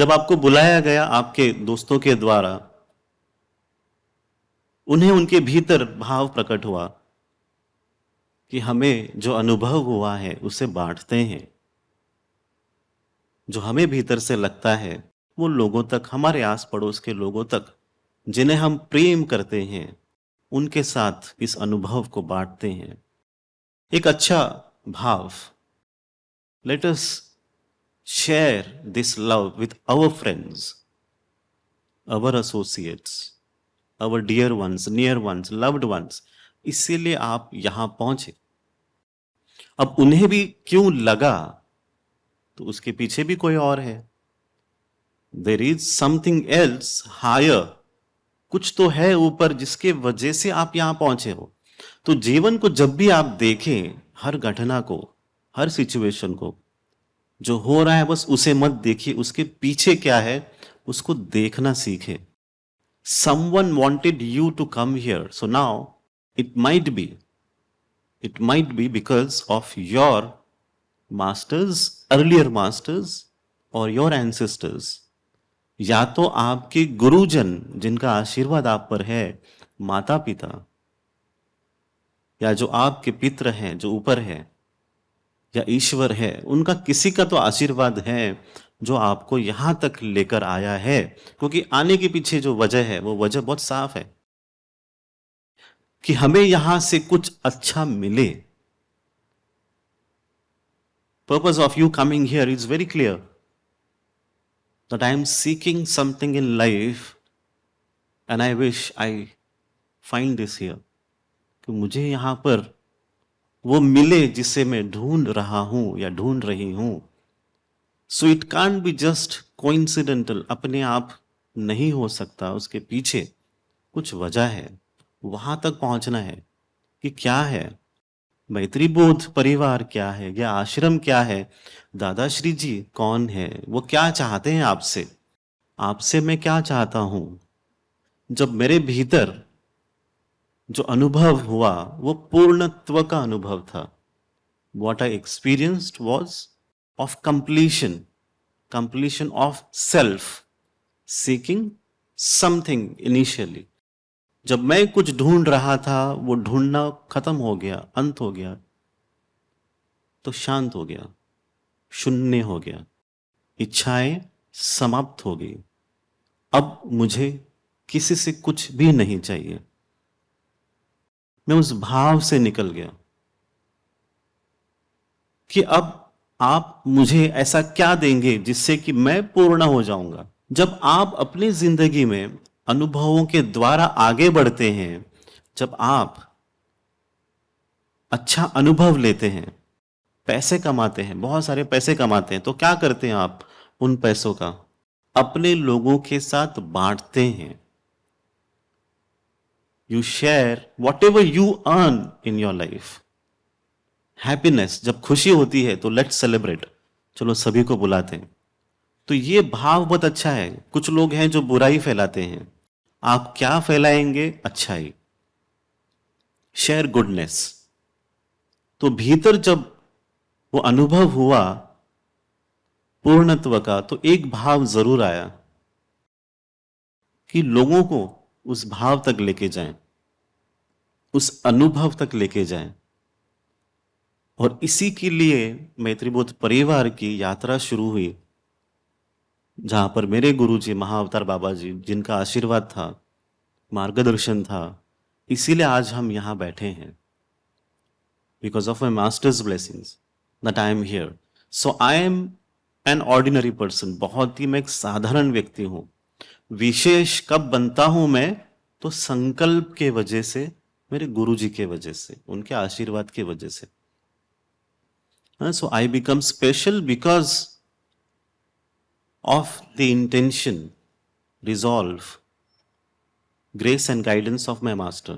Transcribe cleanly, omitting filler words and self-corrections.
जब आपको बुलाया गया आपके दोस्तों के द्वारा, उन्हें उनके भीतर भाव प्रकट हुआ कि हमें जो अनुभव हुआ है उसे बांटते हैं। जो हमें भीतर से लगता है वो लोगों तक, हमारे आस पड़ोस के लोगों तक जिन्हें हम प्रेम करते हैं, उनके साथ इस अनुभव को बांटते हैं। एक अच्छा भाव। Let us share this love with our friends, our associates, our dear ones, near ones, loved ones. इसीलिए आप यहां पहुंचे। अब उन्हें भी क्यों लगा, तो उसके पीछे भी कोई और है। There is something else higher. कुछ तो है ऊपर जिसके वजह से आप यहां पहुंचे हो। तो जीवन को जब भी आप देखें, हर घटना को, हर सिचुएशन को, जो हो रहा है बस उसे मत देखिए, उसके पीछे क्या है उसको देखना सीखे। Someone wanted you to come here, so now it might be it might be because of your masters, earlier masters, or your ancestors। या तो आपके गुरुजन जिनका आशीर्वाद आप पर है, माता पिता, या जो आपके पितृ हैं जो ऊपर है, या ईश्वर है, उनका किसी का तो आशीर्वाद है जो आपको यहां तक लेकर आया है। क्योंकि आने के पीछे जो वजह है वो वजह बहुत साफ है कि हमें यहां से कुछ अच्छा मिले। Purpose of you coming here is very clear, that I am seeking something in life and I wish I find this here। कि मुझे यहां पर वो मिले जिसे मैं ढूंढ रहा हूं या ढूंढ रही हूं। So it can't be just coincidental, अपने आप नहीं हो सकता, उसके पीछे कुछ वजह है। वहां तक पहुंचना है कि क्या है, मैत्री बोध परिवार क्या है, या आश्रम क्या है, दादाश्री जी कौन है, वो क्या चाहते हैं आपसे, आपसे मैं क्या चाहता हूं। जब मेरे भीतर जो अनुभव हुआ वो पूर्णत्व का अनुभव था। What I experienced was of completion of self, seeking something initially. जब मैं कुछ ढूंढ रहा था वो ढूंढना खत्म हो गया, अंत हो गया, तो शांत हो गया, शून्य हो गया, इच्छाएं समाप्त हो गई। अब मुझे किसी से कुछ भी नहीं चाहिए। मैं उस भाव से निकल गया कि अब आप मुझे ऐसा क्या देंगे जिससे कि मैं पूर्ण हो जाऊंगा। जब आप अपनी जिंदगी में अनुभवों के द्वारा आगे बढ़ते हैं, जब आप अच्छा अनुभव लेते हैं, पैसे कमाते हैं, बहुत सारे पैसे कमाते हैं, तो क्या करते हैं आप उन पैसों का? अपने लोगों के साथ बांटते हैं। You share what ever you earn in your life. Happiness, जब खुशी होती है तो लेट्स सेलिब्रेट, चलो सभी को बुलाते हैं। तो ये भाव बहुत अच्छा है। कुछ लोग हैं जो बुराई फैलाते हैं, आप क्या फैलाएंगे? अच्छाई, शेयर गुडनेस। तो भीतर जब वो अनुभव हुआ पूर्णत्व का, तो एक भाव जरूर आया कि लोगों को उस भाव तक लेके जाएं, उस अनुभव तक लेके जाएं। और इसी के लिए मैत्रीबोध परिवार की यात्रा शुरू हुई, जहां पर मेरे गुरुजी महाअवतार बाबा जी, जिनका आशीर्वाद था, मार्गदर्शन था, इसीलिए आज हम यहां बैठे हैं। Because of my masters blessings that I am here. So I am an ordinary person. बहुत ही मैं एक साधारण व्यक्ति हूं। विशेष कब बनता हूं मैं? तो संकल्प के वजह से, मेरे गुरुजी के वजह से, उनके आशीर्वाद के वजह से। So I become special because of the intention, resolve, grace and guidance of my master।